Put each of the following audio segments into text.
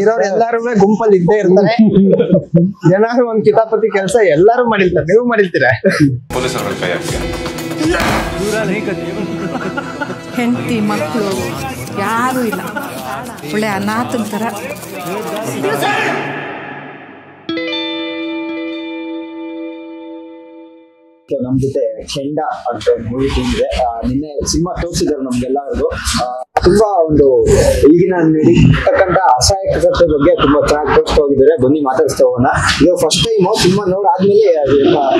ಇಲ್ಲಿರೋರು ಎಲ್ಲಾರು ಗುಂಪಲ್ಲಿ ಇದ್ದೇ ಇರ್ತಾರೆ. ಏನಾದ್ರು ಒಂದ್ ಕಿತಾಪತಿ ಕೆಲಸ ಎಲ್ಲಾರು ಮಾಡಿರ್ತಾರೆ. ನೀವು ಮಾಡಿರ್ತೀರ? ಹೆಂಡತಿ ಮಕ್ಕಳು ಯಾರು ಇಲ್ಲ, ಒಳ್ಳೆ ಅನಾಥನ ಥರ. ನಮ್ ಜೊತೆ ಕೆಂಡ ಅಂತ ಒಂದು ಮೂವಿ ಟೀಮ್ ಇದೆ. ನಿನ್ನೆ ಸಿನಿಮಾ ತೋರಿಸಿದ್ರು ನಮ್ಗೆಲ್ಲರಿಗೂ. ತುಂಬಾ ಒಂದು ಈಗಿನ ನಡೀತಕ್ಕಂತ ಅಸಹಾಯಕತೆ ಬಗ್ಗೆ ತುಂಬಾ ಚೆನ್ನಾಗಿ ತೋರಿಸ್ತಾ ಹೋಗಿದ್ದಾರೆ. ಬನ್ನಿ ಮಾತಾಡಿಸ್ತಾ ಹೋಗೋಣ. ಇದು ಫಸ್ಟ್ ಟೈಮ್ ಸಿನಿಮಾ ನೋಡಾದ್ಮೇಲೆ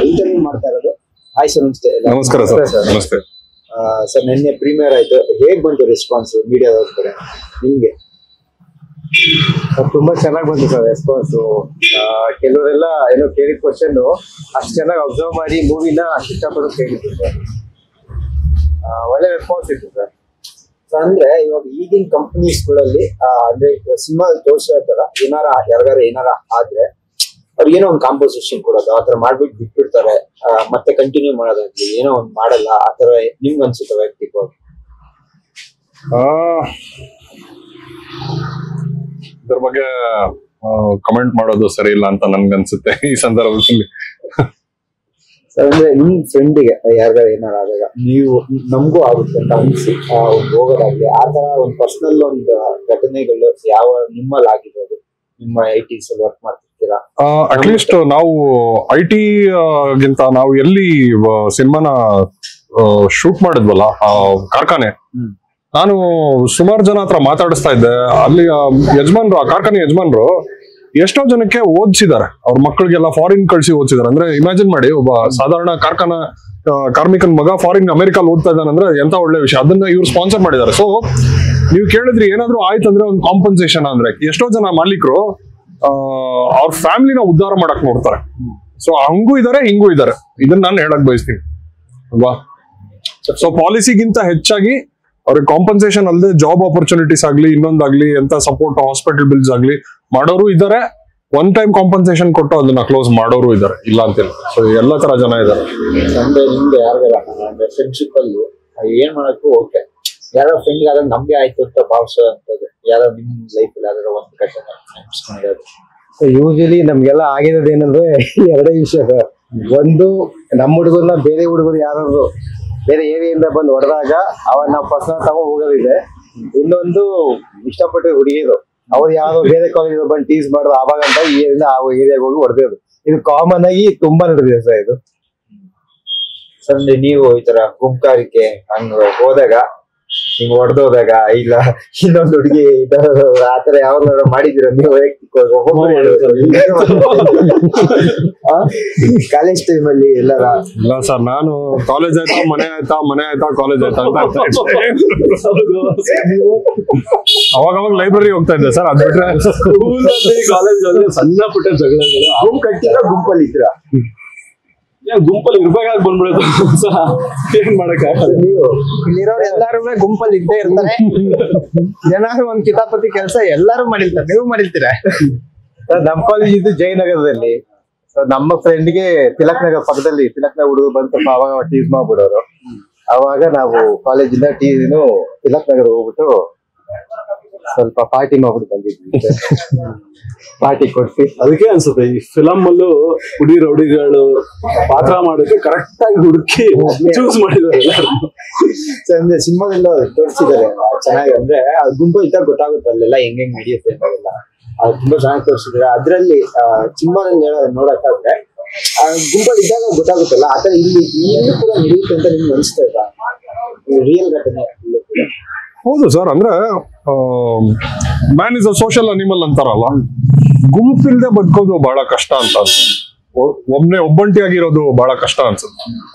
ಇಂಟರ್ವ್ಯೂ ಮಾಡ್ತಾ ಇರೋದು. ಹಾಯ್ ಸರ್, ನಮಸ್ತೆ. ನಮಸ್ಕಾರ ಸರ್. ನಮಸ್ತೆ ಸರ್. ನಿನ್ನೆ ಪ್ರೀಮಿಯರ್ ಆಯ್ತು, ಹೇಗ್ ಬಂತು ರೆಸ್ಪಾನ್ಸ್ ಮೀಡಿಯಾದವ್ರ ಕಡೆ ನಿಮ್ಗೆ? ತುಂಬಾ ಚೆನ್ನಾಗಿ ಬಂತು ಸರ್ ರೆಸ್ಪಾನ್ಸ್. ಕೆಲವರೆಲ್ಲ ಏನೋ ಕೇಳಿದ ಕ್ವಶನ್ ಅಷ್ಟು ಚೆನ್ನಾಗಿ ಅಬ್ಸರ್ವ್ ಮಾಡಿ ಮೂವಿನ ಅಷ್ಟು ಇಷ್ಟಪಟ್ಟು ಕೇಳಿದ್ರು ಸರ್. ಒಳ್ಳೆ ರೆಸ್ಪಾನ್ಸ್ ಇತ್ತು ಸರ್. ಅಂದ್ರೆ ಇವಾಗ ಈಗಿನ ಕಂಪನೀಸ್ಗಳಲ್ಲಿ ಅಂದ್ರೆ ಸಿನಿಮಾ ತೋರಿಸೋ ತರ ಯಾರಿಗಾರ ಏನಾರ ಆದ್ರೆ ಅವ್ರಿಗೆ ಏನೋ ಒಂದು ಕಾಂಪೋಸಿಷನ್ ಕೊಡೋದು, ಆತರ ಮಾಡ್ಬಿಟ್ಟು ಬಿಟ್ಬಿಡ್ತಾರೆ. ಮತ್ತೆ ಕಂಟಿನ್ಯೂ ಮಾಡೋದಾಗ್ಲಿ ಏನೋ ಒಂದು ಮಾಡಲ್ಲ. ಆತರ ನಿಮ್ಗೆ ಅನ್ಸುತ್ತೆ ವೈಯಕ್ತಿಕವಾಗಿ? ಇದ್ರ ಬಗ್ಗೆ ಕಮೆಂಟ್ ಮಾಡೋದು ಸರಿ ಇಲ್ಲ ಅಂತ ನನ್ಗನ್ಸುತ್ತೆ ಈ ಸಂದರ್ಭದಲ್ಲಿ. ಅಂದ್ರೆ ನಿಮ್ ಫ್ರೆಂಡಿಗೆ ಯಾರಿಗಾರ ಏನಾರ ಆದಾಗ ನೀವು ನಮಗೂ ಆಗುತ್ತೆ ಅಂತ ಅನ್ಸಿ ಹೋಗೋದಾಗ್ಲಿ, ಆತರ ಒಂದು ಪರ್ಸನಲ್ ಒಂದು ಘಟನೆಗಳು ಯಾವ ನಿಮ್ಮಲ್ಲಿ ಆಗಿರೋದು? ನಿಮ್ಮ ಐಟಿಸ್ ಅಲ್ಲಿ ವರ್ಕ್ ಮಾಡ್ತಿರ್ತೀರಾ? ಅಟ್ಲೀಸ್ಟ್ ನಾವು ಐಟಿ ಗಿಂತ ನಾವು ಎಲ್ಲಿ ಸಿನಿಮಾನ ಶೂಟ್ ಮಾಡಿದ್ವಲ್ಲ ಕಾರ್ಖಾನೆ, ನಾನು ಸುಮಾರು ಜನ ಹತ್ರ ಮಾತಾಡಿಸ್ತಾ ಇದ್ದೆ. ಅಲ್ಲಿ ಯಜಮಾನ್ರು, ಆ ಕಾರ್ಖಾನೆ ಯಜಮಾನ್ರು ಎಷ್ಟೋ ಜನಕ್ಕೆ ಓದಿಸಿದ್ದಾರೆ. ಅವ್ರ ಮಕ್ಕಳಿಗೆಲ್ಲ ಫಾರಿನ್ ಕಳ್ಸಿ ಓದಿಸಿದಾರೆ. ಅಂದ್ರೆ ಇಮ್ಯಾಜಿನ್ ಮಾಡಿ, ಒಬ್ಬ ಸಾಧಾರಣ ಕಾರ್ಖಾನಾ ಕಾರ್ಮಿಕನ ಮಗ ಫಾರಿನ್ ಅಮೆರಿಕಲ್ಲಿ ಓದ್ತಾ ಇದ್ದಾನಂದ್ರೆ ಎಂತ ಒಳ್ಳೆ ವಿಷಯ. ಅದನ್ನ ಇವ್ರು ಸ್ಪಾನ್ಸರ್ ಮಾಡಿದ್ದಾರೆ. ಸೊ ನೀವು ಕೇಳಿದ್ರಿ ಏನಾದ್ರು ಆಯ್ತಂದ್ರೆ ಒಂದು ಕಾಂಪನ್ಸೇಷನ್ ಅಂದ್ರೆ ಎಷ್ಟೋ ಜನ ಮಾಲೀಕರು ಅವ್ರ ಫ್ಯಾಮಿಲಿನ ಉದ್ಧಾರ ಮಾಡಕ್ ನೋಡ್ತಾರೆ. ಸೊ ಹಂಗೂ ಇದಾರೆ, ಹಿಂಗೂ ಇದಾರೆ. ಇದನ್ನ ನಾನು ಹೇಳಕ್ ಬಯಸ್ತೀನಿ ಅಲ್ವಾ. ಸೊ ಪಾಲಿಸಿಗಿಂತ ಹೆಚ್ಚಾಗಿ ಅವ್ರಿಗೆ ಕಾಂಪನ್ಸೇಷನ್ ಅಲ್ಲದೆ ಜಾಬ್ ಆಪರ್ಚುನಿಟೀಸ್ ಆಗ್ಲಿ, ಇನ್ನೊಂದಾಗ್ಲಿ, ಎಂತ ಸಪೋರ್ಟ್ ಹಾಸ್ಪಿಟಲ್ ಬಿಲ್ಸ್ ಆಗ್ಲಿ ಮಾಡೋರು ಇದಾರೆ. ಒನ್ ಟೈಮ್ ಕಾಂಪನ್ಸೇಷನ್ ಕೊಟ್ಟು ಅದನ್ನ ಕ್ಲೋಸ್ ಮಾಡೋರು ಇದಾರೆ, ಇಲ್ಲ ಅಂತಿಲ್ಲ. ಸೊ ಎಲ್ಲ ತರ ಜನ ಇದಾರೆ. ಅಂದ್ರೆ ನಿಮ್ಗೆ ಯಾರಿಗಾರ ಫ್ರೆಂಡ್ಶಿಪ್ ಅಲ್ಲಿ ಏನ್ ಮಾಡಕ್ಕೂ ಓಕೆ, ಯಾರೋ ಫ್ರೆಂಡ್ ಆದಾಗ ನಮ್ಗೆ ಆಯ್ತು ಅಂತ ಭಾವಿಸೋ ಅಂತದ್ದು ಯಾರೋ ನಿಮ್ ಲೈಫ್ ಅಲ್ಲಿ ಯಾವ್ದಾರ ಒಂದು ಘಟನೆ? ಯೂಶಲಿ ನಮ್ಗೆಲ್ಲ ಆಗಿರೋದು ಏನಂದ್ರೆ ಎರಡೇ ವಿಷಯ ಸರ್. ಒಂದು, ನಮ್ಮ ಹುಡುಗರನ್ನ ಬೇರೆ ಹುಡುಗರು ಯಾರು ಬೇರೆ ಏರಿಯಿಂದ ಬಂದು ಹೊಡೆದಾಗ ಅವನ್ನ ನಾವು ಪರ್ಸನಲ್ ತಗೊಂಡ್ ಹೋಗೋದಿದೆ. ಇನ್ನೊಂದು, ಇಷ್ಟಪಟ್ಟು ಹುಡುಗಿರು ಅವ್ರು ಯಾವ್ದೋ ಬೇರೆ ಕಾಲೇಜ್ ಬಂದು ಟೀಸ್ ಮಾಡೋದು, ಆವಾಗ ಅಂತ ಈ ಏರಿಯಿಂದ ಆ ಏರಿಯಾಗ ಹೋಗಿ ಹೊಡೆದಿರೋದು. ಇದು ಕಾಮನ್ ಆಗಿ ತುಂಬಾ ನಡೆದಿದೆ ಸರ್ ಇದು. ಸರ್, ನೀವು ಈ ತರ ಗುಂಪಾರಿಕೆ ಹಂಗ ಹೋದಾಗ, ಹಿಂಗ್ ಹೊಡೆದೋದಾಗ, ಇಲ್ಲ ಇನ್ನೊಂದು ಹುಡುಗಿ ಆತರ ಯಾವಾಗ ಮಾಡಿದಿರ ನೀವು ಕಾಲೇಜ್ ಟೈಮ್ ಅಲ್ಲಿ ಎಲ್ಲಾರ? ಇಲ್ಲ ಸರ್, ನಾನು ಕಾಲೇಜ್ ಆಯ್ತಾ ಮನೆ ಆಯ್ತಾ, ಮನೆ ಆಯ್ತಾ ಕಾಲೇಜ್ ಆಯ್ತಾ ಅಂತ ಅವಾಗ ಲೈಬ್ರರಿ ಹೋಗ್ತಾ ಇದ್ದೆ ಸರ್. ಅದ್ ಬಿಟ್ರೆ ಕಾಲೇಜ್ ಅಲ್ಲಿ ಸಣ್ಣ ಪುಟ್ಟ ಜಗಳಗಳು ಗುಂಪು ಕಟ್ಟಿದ್ರ ಗುಂಪಲ್ಲಿ ಇದ್ರ ಗುಂಪಲ್ಲಿ ಇರ್ಬೇಕಾಗಿ ಬಂದ್ಬಿಡೋದು. ಏನ್ ಮಾಡಕ್ಕಾಗಲ್ಲ. ನೀವು ಇಲ್ಲಿರೋರು ಎಲ್ಲಾರು ಗುಂಪಲ್ಲಿ ಇದ್ದೇ ಇರ್ತಾರೆ. ಏನಾದ್ರು ಒಂದ್ ಕಿತಾಪತಿ ಕೆಲಸ ಎಲ್ಲಾರು ಮಾಡಿರ್ತಾರೆ. ನೀವು ಮಾಡಿರ್ತೀರ? ನಮ್ ಕಾಲೇಜ್ ಇದ್ದು ಜಯನಗರದಲ್ಲಿ. ನಮ್ಮ ಫ್ರೆಂಡ್ಗೆ ತಿಲಕ್ ನಗರ್ ಪಕ್ಕದಲ್ಲಿ ತಿಲಕ್ ನಗರ್ ಹುಡುಗರು ಬಂದು ಸ್ವಲ್ಪ ಅವಾಗ ಟೀಸ್ ಮಾಡ್ಬಿಡೋರು. ಅವಾಗ ನಾವು ಕಾಲೇಜಿಂದ ತಿಲಕ್ ನಗರ್ ಹೋಗ್ಬಿಟ್ಟು ಸ್ವಲ್ಪ ಪಾರ್ಟಿ ಮಾಡ್ಬಿಟ್ಟು ಬಂದಿದ್ವಿ. ಪಾರ್ಟಿ ಕೊಡ್ಸಿ. ಅದಕ್ಕೆ ಅನ್ಸುತ್ತೆ ಈ ಫಿಲಮ್ ಅಲ್ಲೂ ಹುಡಿ ರೌಡಿಗಳು ಪಾತ್ರ ಮಾಡೋಕೆ ಕರೆಕ್ಟ್ ಆಗಿ ಹುಡುಕಿ ಚೂಸ್ ಮಾಡಿದ್ದಾರೆ. ಅಂದ್ರೆ ಸಿನಿಮಾದೆಲ್ಲ ತೋರಿಸಿದ್ದಾರೆ ಚೆನ್ನಾಗಿ. ಅಂದ್ರೆ ಗುಂಪು ಇದ್ದಾಗ ಗೊತ್ತಾಗುತ್ತೆ ಅಲ್ಲೆಲ್ಲ ಹೆಂಗ್ ನಡೆಯುತ್ತೆ ಅಂತೆಲ್ಲ. ಅದು ತುಂಬಾ ಚೆನ್ನಾಗಿ ತೋರಿಸಿದ್ದಾರೆ. ಅದ್ರಲ್ಲಿ ಸಿನಿಮಾದಲ್ಲಿ ನೋಡಕ್ಕಾದ್ರೆ ಗುಂಪಲ್ಲಿ ಇದ್ದಾಗ ಗೊತ್ತಾಗುತ್ತಲ್ಲ, ಆತರ ಇಲ್ಲಿ ಕೂಡ ನಡೆಯುತ್ತೆ ಅಂತ ನಿಮ್ಗೆ ಅನಿಸ್ತಾ ಇಲ್ಲ? ರಿಯಲ್ ಘಟನೆ. ಹೌದು ಸರ್. ಅಂದ್ರೆ man is a social animal ಅಂತಾರಲ್ಲ, ಗುಂಪಿಲ್ದೆ ಬದುಕೋದು ಬಹಳ ಕಷ್ಟ ಅಂತ. ಒಬ್ಬಂಟಿಯಾಗಿರೋದು ಬಹಳ ಕಷ್ಟ ಅನ್ಸುತ್ತೆ.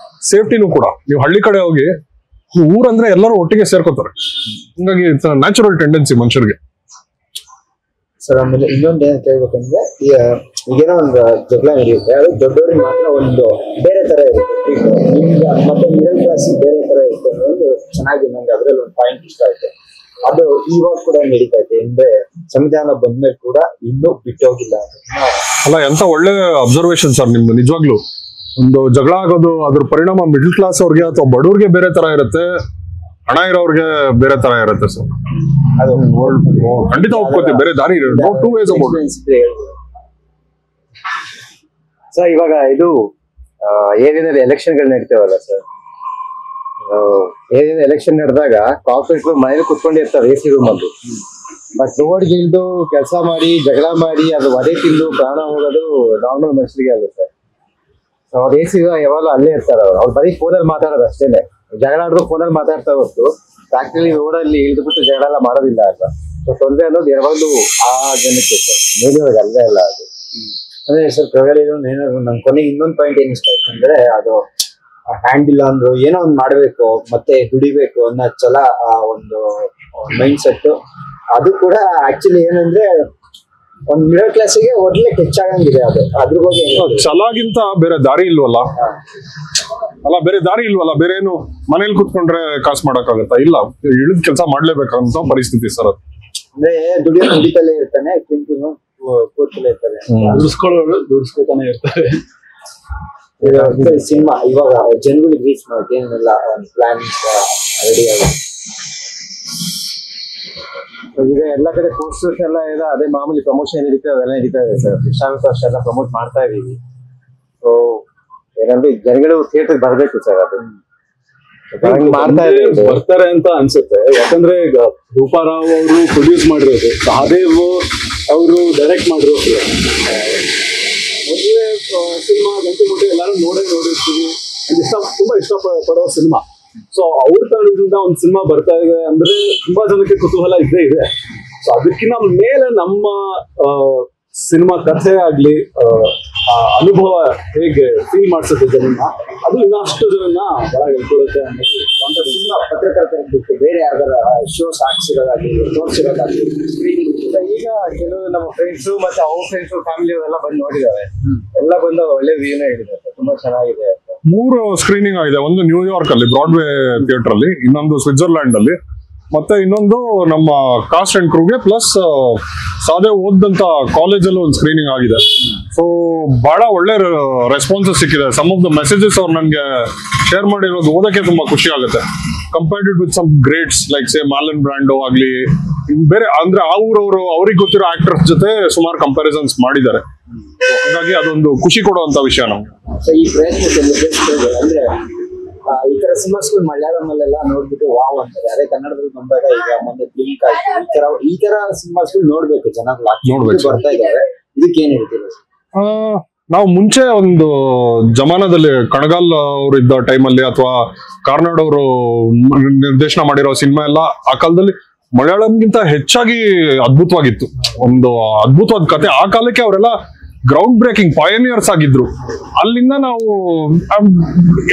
ಸೇಫ್ಟಿನೂ ಕೂಡ. ನೀವು ಹಳ್ಳಿ ಕಡೆ ಹೋಗಿ, ಊರಂದ್ರೆ ಎಲ್ಲರೂ ಒಟ್ಟಿಗೆ ಸೇರ್ಕೋತಾರೆ. ಹಂಗಾಗಿ ಇಟ್ಸ್ ನ್ಯಾಚುರಲ್ ಟೆಂಡೆನ್ಸಿ ಮನುಷ್ಯರಿಗೆ. ಸರ್, ಆಮೇಲೆ ಇನ್ನೊಂದು ಏನ್ ಕೇಳ್ಬೇಕಂದ್ರೆ, ಈಗೇನೋ ಒಂದು ಜಗಳ ನಡೆಯುತ್ತೆ, ಅದು ದೊಡ್ಡವ್ರಿಗೆ ಮಾತ್ರ ಒಂದು ಬೇರೆ ತರ ಇರುತ್ತೆ, ನಿಮ್ಗೆ ಮತ್ತೆ ಮಿಡಲ್ ಕ್ಲಾಸ್ ಬೇರೆ ತರ ಇರುತ್ತೆ. ಒಂದು ಚೆನ್ನಾಗಿ ನಂಗೆ ಅದ್ರಲ್ಲಿ ಒಂದು ಪಾಯಿಂಟ್ ಇಷ್ಟ ಆಯ್ತು. ಅದು ಇವಾಗ ಕೂಡ ನಡೀತಾ ಇದೆ. ಅಂದ್ರೆ ಸಂವಿಧಾನ ಬಂದ್ಮೇಲೆ ಕೂಡ ಇನ್ನೂ ಬಿಟ್ಟೋಗಿಲ್ಲ ಅಲ್ಲ. ಎಂತ ಒಳ್ಳೆ ಅಬ್ಸರ್ವೇಶನ್ ಸರ್ ನಿಮ್ದು. ನಿಜವಾಗ್ಲು ಒಂದು ಜಗಳ ಆಗೋದು, ಅದ್ರ ಪರಿಣಾಮ ಮಿಡಲ್ ಕ್ಲಾಸ್ ಅವ್ರಿಗೆ ಅಥವಾ ಬಡವ್ರಿಗೆ ಬೇರೆ ತರ ಇರುತ್ತೆ, ಹಣ ಇರೋರ್ಗೆ ಬೇರೆ ತರ ಇರುತ್ತೆ ಸರ್. ಅದು ಖಂಡಿತ ಒಪ್ಕೋತೀವಿ, ಬೇರೆ ದಾರಿ no two ways about. Sir ಇವಾಗ ಇದು ಏರಿಯಾದಲ್ಲಿ ಎಲೆಕ್ಷನ್ ಗಳು ನಡೀತಾವಲ್ಲ ಸರ್, ಏನೇನು ಎಲೆಕ್ಷನ್ ನಡೆದಾಗ ಕಾರ್ಪೊರೇಟ್ ಮನೇಲಿ ಕುತ್ಕೊಂಡಿರ್ತಾರೆ AC ರೂಮ್ ಅಲ್ಲಿ. ಬಟ್ ರೋಡ್ಗೆ ಇಳ್ದು ಕೆಲಸ ಮಾಡಿ ಜಗಳ ಮಾಡಿ ಅದು ಒದೆ ತಿಂದು ಪ್ರಾಣ ಹೋಗೋದು ನಾರ್ಮಲ್ ಮನುಷ್ಯರಿಗೆ ಆಗುತ್ತೆ. ಅವ್ರ AC ಯಾವಾಗಲೂ ಅಲ್ಲೇ ಇರ್ತಾರೆ. ಅವ್ರು ಬರೀ ಫೋನಲ್ಲಿ ಮಾತಾಡೋದು ಅಷ್ಟೇನೆ, ಜಗಳ ಆಡಿದ್ರು ಫೋನಲ್ಲಿ ಮಾತಾಡ್ತಾ ಹೊರತು ಫ್ಯಾಕ್ಟ್ರಿ ರೋಡಲ್ಲಿ ಇಳಿದ್ಬಿಟ್ಟು ಜಗಳ ಎಲ್ಲ ಮಾಡೋದಿಲ್ಲ ಅಲ್ಲ. ಸೊ ತೊಂದರೆ ಅನ್ನೋದು ಯಾವಾಗಲೂ ಆ ಜನಕ್ಕೆ ಸರ್, ಮೇಲಿನವ್ರಿಗೆ ಅಲ್ಲೇ ಅಲ್ಲ ಅದು. ಅಂದ್ರೆ ಸರ್ ಪ್ರಗಲಿ ನನ್ ಕೊನೆಗೆ ಇನ್ನೊಂದು ಪಾಯಿಂಟ್ ಏನ್ ಇಷ್ಟ ಆಯ್ತು ಅಂದ್ರೆ, ಅದು ಹ್ಯಾಂಡ್ ಇಲ್ಲ ಅಂದ್ರು ಏನೋ ಒಂದ್ ಮಾಡ್ಬೇಕು ಮತ್ತೆ ದುಡಿಬೇಕು ಅನ್ನೋ ಛಲ, ಆ ಒಂದು ಮೈಂಡ್ ಸೆಟ್. ಅದು ಕೂಡ ಆಕ್ಚುಲಿ ಏನಂದ್ರೆ ಒಂದ್ ಮಿಡಲ್ ಕ್ಲಾಸಿಗೆ ಒಳ್ಳೆ ಹೆಚ್ಚಾಗಂಗಿದೆ ಅದು. ಅದ್ರ ಬಗ್ಗೆ ಛಲಗಿಂತ ಬೇರೆ ದಾರಿ ಇಲ್ವಲ್ಲ ಅಲ್ಲ, ಬೇರೆ ದಾರಿ ಇಲ್ವಲ್ಲ. ಬೇರೆ ಏನು ಮನೇಲಿ ಕುತ್ಕೊಂಡ್ರೆ ಕಾಸು ಮಾಡಕ್ಕಾಗತ್ತಾ? ಇಲ್ಲ, ಇಳಿದ್ ಕೆಲಸ ಮಾಡ್ಲೇಬೇಕಂತ ಪರಿಸ್ಥಿತಿ ಸರ್ ಅದು. ಅಂದ್ರೆ ದುಡಿತಲೇ ಇರ್ತಾನೆ, ಕೂತಲೇ ಇರ್ತಾನೆ, ದುಡಿಸ್ಕೊತಾನೆ ಇರ್ತಾರೆ. ಸಿನಿಮಾ ಇವಾಗ ಜನಗಳಿಗೆ ರೀಚ್ ಮಾಡೋಕೆ ಏನೆಲ್ಲ ಒಂದು ಪ್ಲಾನ್ ರೆಡಿ ಆಗುತ್ತೆ. ಈಗ ಎಲ್ಲ ಕಡೆ ಪೋಸ್ಟರ್ಸ್ ಎಲ್ಲ ಇದೆ, ಅದೇ ಮಾಮೂಲಿ ಪ್ರಮೋಷನ್ ನಡೀತಾ ಅದೆಲ್ಲ ನಡೀತಾ ಇದೆ ಸರ್. ಇಷ್ಟಾಗುತ್ತೆ ಅಷ್ಟೆಲ್ಲ ಪ್ರಮೋಟ್ ಮಾಡ್ತಾ ಇದೀವಿ. ಸೊ ಏನಂದ್ರೆ ಜನಗಳು ಥಿಯೇಟರ್ ಬರ್ಬೇಕು ಸರ್, ಅದು ಮಾಡ್ತಾ ಇದ್ದೀವಿ. ಬರ್ತಾರೆ ಅಂತ ಅನ್ಸುತ್ತೆ. ಯಾಕಂದ್ರೆ ಈಗ ರೂಪಾರಾವ್ ಅವರು ಪ್ರೊಡ್ಯೂಸ್ ಮಾಡಿರೋದು, ಸಹದೇವ್ ಅವರು ಡೈರೆಕ್ಟ್ ಮಾಡಿರೋದು, ಮೊದಲೇ ಸಿನಿಮಾ ಗಂಟು ಮುಟ್ಟೆ ಎಲ್ಲರೂ ನೋಡಿರ್ತೀವಿ. ತುಂಬಾ ಇಷ್ಟ ಪಡೋ ಸಿನಿಮಾ. ಸೊ ಅವ್ರ ತಂಡದಿಂದ ಒಂದು ಸಿನಿಮಾ ಬರ್ತಾ ಇದೆ ಅಂದ್ರೆ ತುಂಬಾ ಜನಕ್ಕೆ ಕುತೂಹಲ ಇದ್ದೇ ಇದೆ. ಸೊ ಅದಕ್ಕಿಂತ ಮೇಲೆ ನಮ್ಮ ಸಿನಿಮಾ ಕಥೆ ಆಗ್ಲಿ, ಅನುಭವ ಹೇಗೆ ಫೀಲ್ ಮಾಡ್ಸುತ್ತೆ ಜನನ್ನ, ಅದು ಇನ್ನಷ್ಟು ಜನನ್ನ ಬಹಳ ಹೇಳ್ಕೊಡುತ್ತೆ ಅನ್ನೋದು. ಸಿನಿಮಾ ಪತ್ರಕರ್ತರ ಬಿಟ್ಟು ಬೇರೆ ಯಾವ್ದಾರ ಶೋಸ್ ಹಾಕ್ಸಿರೋದಾಗ್ಲಿ ತೋರಿಸಿರೋದಾಗ್ಲಿ ಈಗ ಕೆಲವು ನಮ್ಮ ಫ್ರೆಂಡ್ಸ್ ಮತ್ತೆ ಅವ್ರ ಫ್ರೆಂಡ್ಸ್ ಫ್ಯಾಮಿಲಿ ಅವರೆಲ್ಲ ಬಂದು ನೋಡಿದ್ದಾರೆ. ಎಲ್ಲ ಬಂದು ಒಳ್ಳೆ ವ್ಯೂನ ಹೇಳಿದ್ದಾರೆ, ತುಂಬಾ ಚೆನ್ನಾಗಿದೆ ಅಂತ. 3 ಸ್ಕ್ರೀನಿಂಗ್ ಆಗಿದೆ. ಒಂದು ನ್ಯೂಯಾರ್ಕ್ ಅಲ್ಲಿ ಬ್ರಾಡ್ವೇ ಥಿಯೇಟರ್ ಅಲ್ಲಿ, ಇನ್ನೊಂದು ಸ್ವಿಟ್ಜರ್ಲ್ಯಾಂಡ್ ಅಲ್ಲಿ, ಮತ್ತೆ ಇನ್ನೊಂದು ನಮ್ಮ ಕಾಸ್ಟ್ ಅಂಡ್ ಕ್ರೂಗೆ ಪ್ಲಸ್ ಸಾಧೆ ಓದಂತ ಕಾಲೇಜಲ್ಲೂ ಒಂದು ಸ್ಕ್ರೀನಿಂಗ್ ಆಗಿದೆ. ಸೊ ಬಹಳ ಒಳ್ಳೆ ರೆಸ್ಪಾನ್ಸಸ್ ಸಿಕ್ಕಿದೆ. ಸಮ್ ಆಫ್ ದ ಮೆಸೇಜಸ್ ಅವ್ರು ನನಗೆ ಶೇರ್ ಮಾಡಿರೋದು ಓದಕ್ಕೆ ತುಂಬಾ ಖುಷಿ ಆಗುತ್ತೆ. Compared with some greats like say Marlon Brando ಆಗ್ಲಿ, ಬೇರೆ ಅಂದ್ರೆ ಆ ಊರವರು ಅವ್ರಿಗೆ ಗೊತ್ತಿರೋ ಆಕ್ಟರ್ಸ್ ಜೊತೆ ಸುಮಾರು ಕಂಪ್ಯಾರಿಸನ್ಸ್ ಮಾಡಿದ್ದಾರೆ. ಹಾಗಾಗಿ ಅದೊಂದು ಖುಷಿ ಕೊಡುವಂತ ವಿಷಯ ನಮ್ಗೆ. ಈ ಪ್ರಯತ್ನಕ್ಕೆ ಅಂದ್ರೆ ಈ ತರ ಸಿನಿಮಾಸ್ಗಳು ಮಲಯಾಳಂಲ್ಲೆಲ್ಲ ನೋಡ್ಬಿಟ್ಟು ವಾವ್ ಅಂತಾರೆ. ಅದೇ ಕನ್ನಡದಲ್ಲಿ ಬಂದಾಗ ಈಗ ಮೊನ್ನೆ ಬ್ಲಿಂಕ್ ಆಯ್ತು, ಈ ತರ ಸಿನಿಮಾಸ್ಗಳು ನೋಡ್ಬೇಕು, ಚೆನ್ನಾಗಿ ಬರ್ತಾ ಇದಾವೆ. ಇದಕ್ಕೆ ಏನ್ ಹೇಳ್ತೀರಾ? ನಾವು ಮುಂಚೆ ಒಂದು ಜಮಾನದಲ್ಲಿ ಕಣಗಾಲ್ ಅವರು ಇದ್ದ ಟೈಮಲ್ಲಿ ಅಥವಾ ಕಾರ್ನಾಡ್ ಅವರು ನಿರ್ದೇಶನ ಮಾಡಿರೋ ಸಿನಿಮಾ ಎಲ್ಲ ಆ ಕಾಲದಲ್ಲಿ ಮಲಯಾಳಂಗಿಂತ ಹೆಚ್ಚಾಗಿ ಅದ್ಭುತವಾಗಿತ್ತು. ಒಂದು ಅದ್ಭುತವಾದ ಕತೆ. ಆ ಕಾಲಕ್ಕೆ ಅವರೆಲ್ಲ ಗ್ರೌಂಡ್ ಬ್ರೇಕಿಂಗ್ ಪಯನಿಯರ್ಸ್ ಆಗಿದ್ರು. ಅಲ್ಲಿಂದ ನಾವು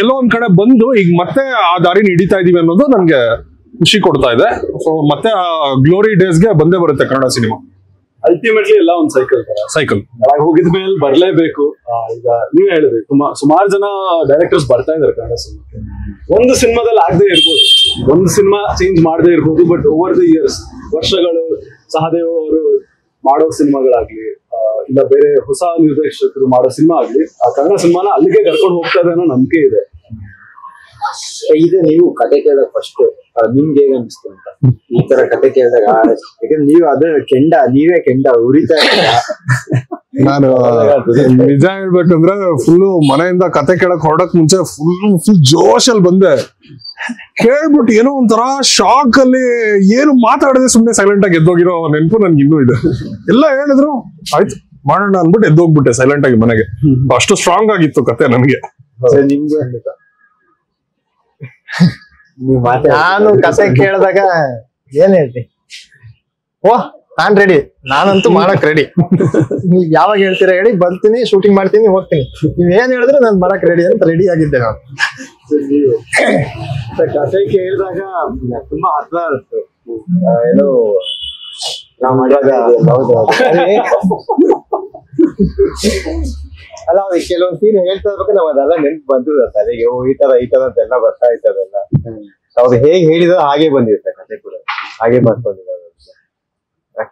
ಎಲ್ಲೋ ಒಂದ್ ಕಡೆ ಬಂದು ಈಗ ಮತ್ತೆ ಆ ದಾರಿನ ಹಿಡಿತಾ ಇದೀವಿ ಅನ್ನೋದು ನನ್ಗೆ ಖುಷಿ ಕೊಡ್ತಾ ಇದೆ. ಸೊ ಮತ್ತೆ ಆ ಗ್ಲೋರಿ ಡೇಸ್ಗೆ ಬಂದೇ ಬರುತ್ತೆ ಕನ್ನಡ ಸಿನಿಮಾ. ಅಲ್ಟಿಮೇಟ್ಲಿ ಎಲ್ಲ ಒಂದು ಸೈಕಲ್ ಹೋಗಿದ್ಮೇಲೆ ಬರ್ಲೇಬೇಕು. ಈಗ ನೀವೇ ಹೇಳಿದ್ರಿ, ಸುಮಾರು ಜನ ಡೈರೆಕ್ಟರ್ಸ್ ಬರ್ತಾ ಇದಾರೆ ಕನ್ನಡ ಸಿನಿಮಾಕ್ಕೆ. ಒಂದು ಸಿನಿಮಾದಲ್ಲಿ ಆಗದೆ ಇರ್ಬೋದು, ಒಂದು ಸಿನಿಮಾ ಚೇಂಜ್ ಮಾಡದೇ ಇರ್ಬೋದು, ಬಟ್ ಓವರ್ ದ ಇಯರ್ಸ್, ವರ್ಷಗಳು ಸಹದೇವ್ ಅವರು ಮಾಡೋ ಸಿನಿಮಾಗಳಾಗ್ಲಿ, ಇಲ್ಲ ಬೇರೆ ಹೊಸ ನಿರ್ದೇಶಕರು ಮಾಡೋ ಸಿನಿಮಾ ಆಗ್ಲಿ, ಆ ಕನ್ನಡ ಸಿನಿಮಾನ ಅಲ್ಲಿಗೆ ಕರ್ಕೊಂಡು ಹೋಗ್ತಾ ಇದೆ ಅನ್ನೋ ನಂಬಿಕೆ ಇದೆ. ಇದು ನೀವು ಕತೆ ಕೇಳಿದಾಗ ಫಸ್ಟ್ ನಿಮ್ಗೆ ಹೇಗೆ ಅನಿಸ್ತು ಅಂತ? ಈ ತರ ಕತೆ ಕೇಳಿದಾಗ, ಯಾಕಂದ್ರೆ ನೀವು ಅದ್ರ ನೀವೇ ಕೆಂಡ ಉರಿತಾ ಇದ್ದೀರಾ. ನಾನು ನಿಜ ಹೇಳ್ಬೇಕಂದ್ರೆ ಫುಲ್ ಮನೆಯಿಂದ ಕತೆ ಕೇಳಕ್ ಹೊರಡಕ್ ಮುಂಚೆ ಫುಲ್ ಜೋಶಲ್ಲಿ ಬಂದೆ. ಕೇಳ್ಬಿಟ್ಟು ಏನೋ ಒಂಥರ ಶಾಕ್ ಅಲ್ಲಿ ಏನು ಮಾತಾಡದೆ ಸುಮ್ನೆ ಸೈಲೆಂಟ್ ಆಗಿ ಎದ್ದೋಗಿರೋ ನೆನಪು ನನ್ಗೆ ಇನ್ನೂ ಇದೆ. ಎಲ್ಲ ಹೇಳಿದ್ರು ಆಯ್ತು ಮಾಡೋಣ ಅನ್ಬಿಟ್ಟು ಎದ್ದೋಗ್ಬಿಟ್ಟೆ ಸೈಲೆಂಟ್ ಆಗಿ ಮನೆಗೆ. ಅಷ್ಟು ಸ್ಟ್ರಾಂಗ್ ಆಗಿತ್ತು ಕತೆ ನನ್ಗೆ. ನಿಮ್ಗೆ ನಾನು ಕತೆ ಕೇಳಿದಾಗ ಏನ್ ಹೇಳ್ತಿ, ಓಹ್ ನಾನ್ ರೆಡಿ, ನಾನಂತೂ ಮಾಡಕ್ ರೆಡಿ. ನೀವ್ ಯಾವಾಗ ಹೇಳ್ತೀರಾ ಹೇಳಿ, ಬರ್ತೀನಿ, ಶೂಟಿಂಗ್ ಮಾಡ್ತೀನಿ, ಹೋಗ್ತೀನಿ. ನೀವ್ ಏನ್ ಹೇಳಿದ್ರೆ ನಾನ್ ಮಾಡಕ್ ರೆಡಿ ಅಂತ ರೆಡಿ ಆಗಿದ್ದೆ ನಾನು. ಕತೆ ಕೇಳಿದಾಗ ತುಂಬಾ ಹತ್ರ ಇತ್ತು. ಏನೋ ನಾವ್ ಮಾಡುವಾಗ ಹೌದು ಅಲ್ಲ, ಅವ್ರಿಗೆ ಕೆಲವೊಂದು ಸೀನ್ ಹೇಳ್ತಾ ಇರ್ಬೇಕು, ನಾವ್ ಅದೆಲ್ಲ ನೆನ್ಪು ಬಂದಿದೆ ತಲೆಗೆ. ಈ ತರ ಅಂತೆಲ್ಲ ಬರ್ತಾ ಇರ್ತದೆಲ್ಲ. ಅವ್ರು ಹೇಗೆ ಹೇಳಿದ ಹಾಗೆ ಬಂದಿರುತ್ತೆ ಕತೆ ಕೂಡ, ಹಾಗೆ ಮಾಡ್ಕೊಂಡಿದ್ದಾರೆ.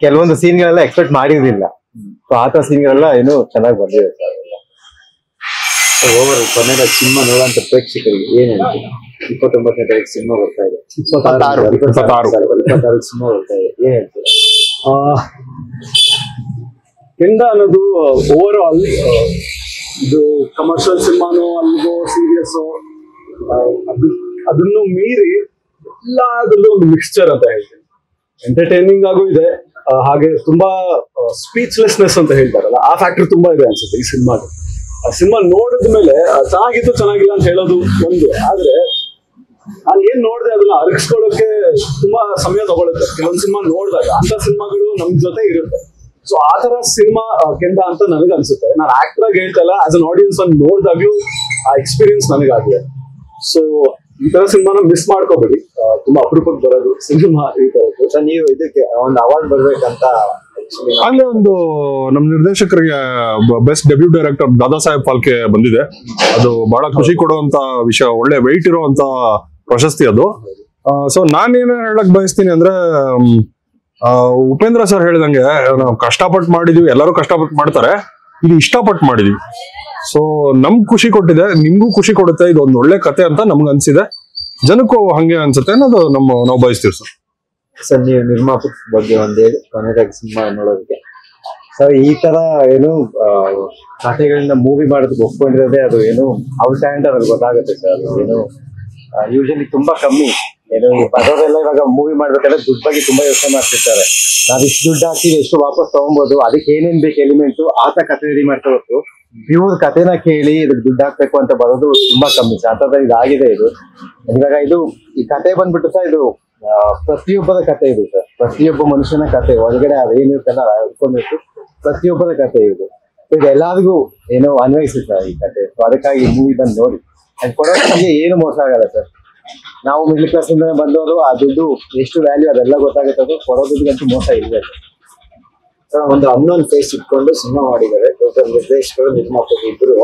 ಕೆಲವೊಂದು ಸೀನ್ಗಳೆಲ್ಲ ಎಕ್ಸ್ಪೆಕ್ಟ್ ಮಾಡಿರ್ಲಿಲ್ಲ. ಸೊ ಆತರ ಸೀನ್ಗಳೆಲ್ಲ ಏನು ಚೆನ್ನಾಗಿ ಬಂದಿರುತ್ತೆ. ಓವರ್ ಕೊನೆಯ ಸಿನಿಮಾ ನೋಡುವಂತ ಪ್ರೇಕ್ಷಕರಿಗೆ ಏನ್ ಹೇಳ್ತೀರಾ? 29ನೇ ತಾರೀಕು ಸಿನಿಮಾ ಬರ್ತಾ ಇದೆ, 26 ಸಿನಿಮಾ ಬರ್ತಾ ಇದೆ, ಏನ್ ಹೇಳ್ತೀರಾ? ಕೆಂಡ ಅನ್ನೋದು ಓವರ್ ಆಲ್ ಇದು ಕಮರ್ಷಿಯಲ್ ಸಿನಿಮಾನು ಅಲ್ಗೋ ಸೀರಿಯಸ್ ಅದನ್ನು ಮೀರಿ ಎಲ್ಲದರಲ್ಲೂ ಒಂದು ಮಿಕ್ಸ್ಚರ್ ಅಂತ ಹೇಳ್ತೀನಿ. ಎಂಟರ್ಟೈನಿಂಗ್ ಆಗೂ ಇದೆ, ಹಾಗೆ ತುಂಬಾ ಸ್ಪೀಚ್ಲೆಸ್ನೆಸ್ ಅಂತ ಹೇಳ್ತಾರಲ್ಲ ಆ ಫ್ಯಾಕ್ಟರ್ ತುಂಬಾ ಇದೆ ಅನ್ಸುತ್ತೆ ಈ ಸಿನಿಮಾದ. ಆ ಸಿನಿಮಾ ನೋಡಿದ ಮೇಲೆ ಚೆನ್ನಾಗಿತ್ತು ಚೆನ್ನಾಗಿಲ್ಲ ಅಂತ ಹೇಳೋದು ಒಂದು, ಆದ್ರೆ ನಾನು ಏನ್ ನೋಡಿದೆ ಅದನ್ನ ಅರಗಿಸ್ಕೊಳ್ಳೋಕೆ ತುಂಬಾ ಸಮಯ ತಗೊಳುತ್ತೆ ಕೆಲವೊಂದು ಸಿನಿಮಾ ನೋಡಿದಾಗ. ಅಂತ ಸಿನಿಮಾಗಳು ನಮ್ ಜೊತೆ ಇರುತ್ತೆ. ಸೊ ಆ ತರ ಸಿನಿಮಾ ಕೆಂಡ ಅಂತ ನನಗೆ ಅನ್ಸುತ್ತೆ. ನಾನು ಆಕ್ಟರ್ ಆಗಿ ಹೇಳ್ತಾ ಇಲ್ಲ, ಆಸ್ ಅನ್ ಆಡಿಯನ್ಸ್ ಅನ್ನು ನೋಡಿದಾಗ್ಲೂ ಆ ಎಕ್ಸ್ಪೀರಿಯನ್ಸ್ ನನಗಾಗಿದೆ. ಸೊ ಈ ತರ ಸಿನಿಮಾನ ಮಿಸ್ ಮಾಡ್ಕೋಬೇಡಿ, ತುಂಬಾ ಅಪರೂಪಕ್ಕೆ ಬರೋದು ಸಿನಿಮಾ ಈ ತರದ್ದು. ಸೊ ನೀವು ಇದಕ್ಕೆ ಒಂದು ಅವಾರ್ಡ್ ಬರ್ಬೇಕಂತ ಆಗ್ಲೇ ಒಂದು ನಮ್ಮ ನಿರ್ದೇಶಕರಿಗೆ best debut director Dada Saheb Phalke ಬಂದಿದೆ. ಅದು ಬಹಳ ಖುಷಿ ಕೊಡುವಂತ ವಿಷಯ, ಒಳ್ಳೆ ವೆಯ್ಟ್ ಇರುವಂತ ಪ್ರಶಸ್ತಿ ಅದು. ಸೊ ನಾನೇನ್ ಹೇಳಕ್ ಬಯಸ್ತೀನಿ ಅಂದ್ರೆ, ಉಪೇಂದ್ರ ಸರ್ ಹೇಳಿದಂಗೆ ನಾವು ಕಷ್ಟಪಟ್ಟು ಮಾಡಿದೀವಿ, ಎಲ್ಲರೂ ಕಷ್ಟಪಟ್ಟು ಮಾಡ್ತಾರೆ, ಇದು ಇಷ್ಟಪಟ್ಟು ಮಾಡಿದೀವಿ. ಸೊ ನಮ್ಗ್ ಖುಷಿ ಕೊಟ್ಟಿದೆ, ನಿಮ್ಗೂ ಖುಷಿ ಕೊಡುತ್ತೆ, ಇದು ಒಂದು ಒಳ್ಳೆ ಕತೆ ಅಂತ ನಮ್ಗೆ ಅನ್ಸಿದೆ, ಜನಕ್ಕೂ ಹಂಗೆ ಅನ್ಸುತ್ತೆ ಅನ್ನೋದು ನಾವು ಬಯಸ್ತೀವಿ ಸರ್. ಸರ್ ನೀವು ನಿರ್ಮಾಪಕ ಬಗ್ಗೆ ಒಂದ್ ಹೇಳಿ ಕೊನೆಯದಾಗಿ ಸಿನಿಮಾ ನೋಡೋದಕ್ಕೆ. ಸರ್ ಈ ತರ ಏನು ಕಥೆಗಳನ್ನ ಮೂವಿ ಮಾಡೋದಕ್ಕೆ ಒಪ್ಕೊಂಡಿರೋದೇ ಅದು ಏನು ಔಟ್ ಹ್ಯಾಂಡ್ ಅದ್ರಲ್ಲಿ ಗೊತ್ತಾಗುತ್ತೆ ಸರ್. ಅದು ಏನು ಯೂಶಲಿ ತುಂಬಾ ಕಮ್ಮಿ. ಏನು ಬರೋರೆಲ್ಲ ಇವಾಗ ಮೂವಿ ಮಾಡ್ಬೇಕಾದ್ರೆ ದುಡ್ಡು ಬಗ್ಗೆ ತುಂಬಾ ಯೋಚನೆ ಮಾಡ್ತಿರ್ತಾರೆ. ನಾವ್ ಇಷ್ಟು ದುಡ್ಡು ಹಾಕಿದ್ರೆ ಎಷ್ಟು ವಾಪಸ್ ತಗೊಬೋದು, ಅದಕ್ಕೆ ಏನೇನ್ ಬೇಕು ಎಲಿಮೆಂಟ್ ಆತ ಕಥೆ ರೆಡಿ ಮಾಡ್ಕೋಬೇಕು. ಇವ್ರ ಕಥೆನ ಕೇಳಿ ಇದಕ್ಕೆ ದುಡ್ಡು ಹಾಕ್ಬೇಕು ಅಂತ ಬರೋದು ತುಂಬಾ ಕಮ್ಮಿ ಸರ್. ಅಂತ ಇದಾಗಿದೆ ಇದು. ಇವಾಗ ಇದು ಈ ಕತೆ ಬಂದ್ಬಿಟ್ಟು ಸರ್, ಇದು ಪ್ರತಿಯೊಬ್ಬರ ಕತೆ ಇದು ಸರ್. ಪ್ರತಿಯೊಬ್ಬ ಮನುಷ್ಯನ ಕತೆ ಒಳಗಡೆ ಅದೇನಿರುತ್ತಲ್ಲ ಅನ್ಕೊಂಡಿತ್ತು, ಪ್ರತಿಯೊಬ್ಬರ ಕತೆ ಇದು. ಇದು ಎಲ್ಲರಿಗೂ ಏನೋ ಅನ್ವಯಿಸುತ್ತೆ ಈ ಕತೆ. ಸೊ ಅದಕ್ಕಾಗಿ ಈ ಮೂವಿ ಬಂದು ನೋಡಿ. ಅಂಡ್ ಕೊಡೋರಿಗೆ ಏನು ಮೋಸ ಆಗಲ್ಲ ಸರ್. ನಾವು ಮಿಡ್ಲ್ ಕ್ಲಾಸ್ ಇಂದ ಬಂದವರು, ಆ ದುಡ್ಡು ಎಷ್ಟು ವ್ಯಾಲ್ಯೂ ಅದೆಲ್ಲ ಗೊತ್ತಾಗುತ್ತೆ. ಅದು ಕೊಡೋದಕ್ಕಂತೂ ಮೋಸ ಇಲ್ಲ ಸರ್. ಒಂದು ಅನ್ನೋನ್ ಫೇಸ್ ಇಟ್ಕೊಂಡು ಸಿನಿಮಾ ಮಾಡಿದ್ದಾರೆ ಟೋಟಲ್ ನಿರ್ದೇಶಕರು ನಿರ್ಮಾಪಕರು ಇಬ್ರು.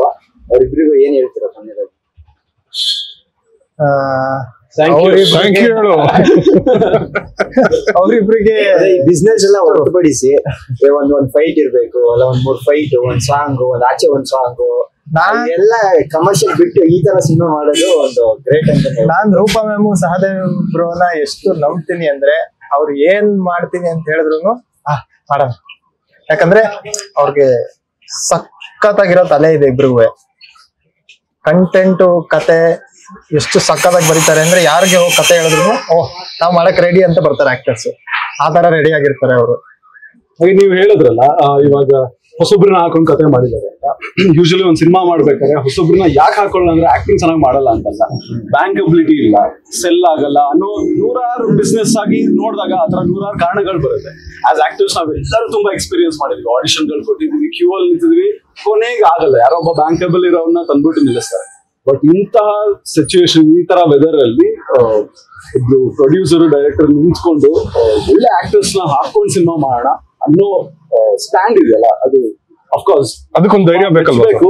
ಅವ್ರಿಬ್ರಿಗೂ ಏನ್ ಹೇಳ್ತೀರಾ ಕೊನೆಯದಾಗಿ? ಅವ್ರಿಬ್ರಿಗೆ ಬಿಸ್ನೆಸ್ ಎಲ್ಲ ಹೊರತುಪಡಿಸಿ ಒಂದ್ ಫೈಟ್ ಇರ್ಬೇಕು, ಅಲ್ಲ ಒಂದ್ 3 ಫೈಟ್, ಒಂದ್ ಸಾಂಗ್, ಒಂದ್ ಆಚೆ ಒಂದ್ ಸಾಂಗ್, ಎಲ್ಲ ಕಮರ್ಷಿಯಲ್ ಬಿಟ್ಟು ಈ ತರ ಸಿನಿಮಾ ಮಾಡೋದು ಒಂದು ಗ್ರೇಟ್ ಅಂತ. ನಾನ್ ರೂಪಾ ಮ್ಯಾಮು ಸಹದೇವ್ ಬ್ರೋನ ಎಷ್ಟು ನಂಬ್ತೀನಿ ಅಂದ್ರೆ, ಅವ್ರು ಏನ್ ಮಾಡ್ತೀನಿ ಅಂತ ಹೇಳಿದ್ರು ಮಾಡೋಣ. ಯಾಕಂದ್ರೆ ಅವ್ರಿಗೆ ಸಖತ್ತಾಗಿರೋ ತಲೆ ಇದೆ ಇಬ್ರಿಗೂ. ಕಂಟೆಂಟು ಕತೆ ಎಷ್ಟು ಸಖತ್ತಾಗಿ ಬರೀತಾರೆ ಅಂದ್ರೆ, ಯಾರಿಗೆ ಹೋಗಿ ಕತೆ ಹೇಳಿದ್ರು ನಾವ್ ಮಾಡಕ್ ರೆಡಿ ಅಂತ ಬರ್ತಾರೆ ಆಕ್ಟರ್ಸ್. ಆ ತರ ರೆಡಿ ಆಗಿರ್ತಾರೆ ಅವರು. ಹಾಗೆ ನೀವು ಹೇಳಿದ್ರಲ್ಲ, ಇವಾಗ ಹೊಸೊಬ್ರನ್ನ ಹಾಕೊಂಡ್ ಕತೆ ಮಾಡಿದ್ದಾರೆ ಅಂತ. ಯೂಶಲಿ ಒಂದ್ ಸಿನಿಮಾ ಮಾಡ್ಬೇಕಾದ್ರೆ ಹೊಸೊಬ್ರನ್ನ ಯಾಕೆ ಹಾಕೊಳ್ಳ ಅಂದ್ರೆ ಆಕ್ಟಿಂಗ್ ಚೆನ್ನಾಗಿ ಮಾಡಲ್ಲ ಅಂತಲ್ಲ, ಬ್ಯಾಂಕಬಿಲಿಟಿ ಇಲ್ಲ, ಸೆಲ್ ಆಗಲ್ಲ ಅನ್ನೋ ನೂರಾರು ಬಿಸ್ನೆಸ್ ಆಗಿ ನೋಡಿದಾಗ ಆತರ ನೂರಾರು ಕಾರಣಗಳು ಬರುತ್ತೆ. ಆಸ್ ಆಕ್ಟರ್ಸ್ ನಾವೆಲ್ಲರೂ ತುಂಬಾ ಎಕ್ಸ್ಪೀರಿಯನ್ಸ್ ಮಾಡಿದ್ವಿ, ಆಡಿಷನ್ಗಳು ಕೊಟ್ಟಿದ್ವಿ, ಕ್ಯೂ ಅಲ್ಲಿ ನಿಂತಿದ್ವಿ, ಕೊನೆಗೆ ಆಗಲ್ಲ. ಯಾರೋ ಒಬ್ಬ ಬ್ಯಾಂಕಬಲ್ ಇರೋನ್ನ ತಂದ್ಬಿಟ್ಟು ನಿಲ್ಲಿಸ್ತಾರೆ. ಬಟ್ ಇಂತಹ ಸಿಚುವೇಶನ್, ಈ ತರ ವೆದರ್ ಅಲ್ಲಿ ಇಬ್ರು ಪ್ರೊಡ್ಯೂಸರ್ ಡೈರೆಕ್ಟರ್ ನಿಂತ್ಕೊಂಡು ಒಳ್ಳೆ ಆಕ್ಟರ್ಸ್ ನ ಹಾಕೊಂಡು ಸಿನಿಮಾ ಮಾಡೋಣ ಅನ್ನೋ ಸ್ಟ್ಯಾಂಡ್ ಇದೆಯಲ್ಲ, ಅದು ಅಫ್ಕೋರ್ಸ್ ಅದಕ್ಕೊಂದು ಧೈರ್ಯ ಬೇಕಲ್ವಾ ಬೇಕು.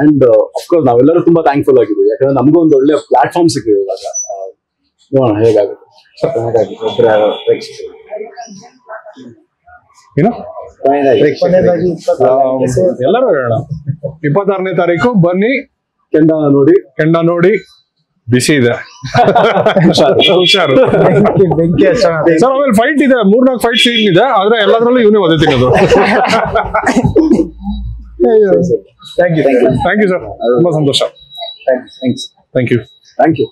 ಅಂಡ್ ಅಫ್ಕೋರ್ಸ್ ನಾವೆಲ್ಲರೂ ತುಂಬಾ ಥ್ಯಾಂಕ್ಫುಲ್ ಆಗಿದ್ದೀವಿ, ಯಾಕಂದ್ರೆ ನಮಗೂ ಒಂದು ಒಳ್ಳೆ ಪ್ಲಾಟ್ಫಾರ್ಮ್ ಸಿಕ್ಕಿದೆ ಇವಾಗ. ನೋಡೋಣ ಹೇಗಾಗುತ್ತೆ. ಏನು ಕೊನೆಯದಾಗಿ ಎಲ್ಲರೂ ಹೇಳೋಣ, 26ನೇ ತಾರೀಕು ಬನ್ನಿ, ಕೆಂಡ ನೋಡಿ. ಬಿಸಿ ಇದೆ, ಹುಷಾರು. ಬೆಂಕಿ ಸರ್ ಆಮೇಲೆ ಫೈಟ್ ಇದೆ, 3-4 ಫೈಟ್ ಸೀನ್ ಇದೆ, ಆದ್ರೆ ಎಲ್ಲದ್ರಲ್ಲೂ ಇವನೇ ಒದೆ ತಿನ್ನೋದು. ಥ್ಯಾಂಕ್ ಯು ಸರ್, ತುಂಬಾ ಸಂತೋಷ. ಥ್ಯಾಂಕ್ಸ್. Thank you.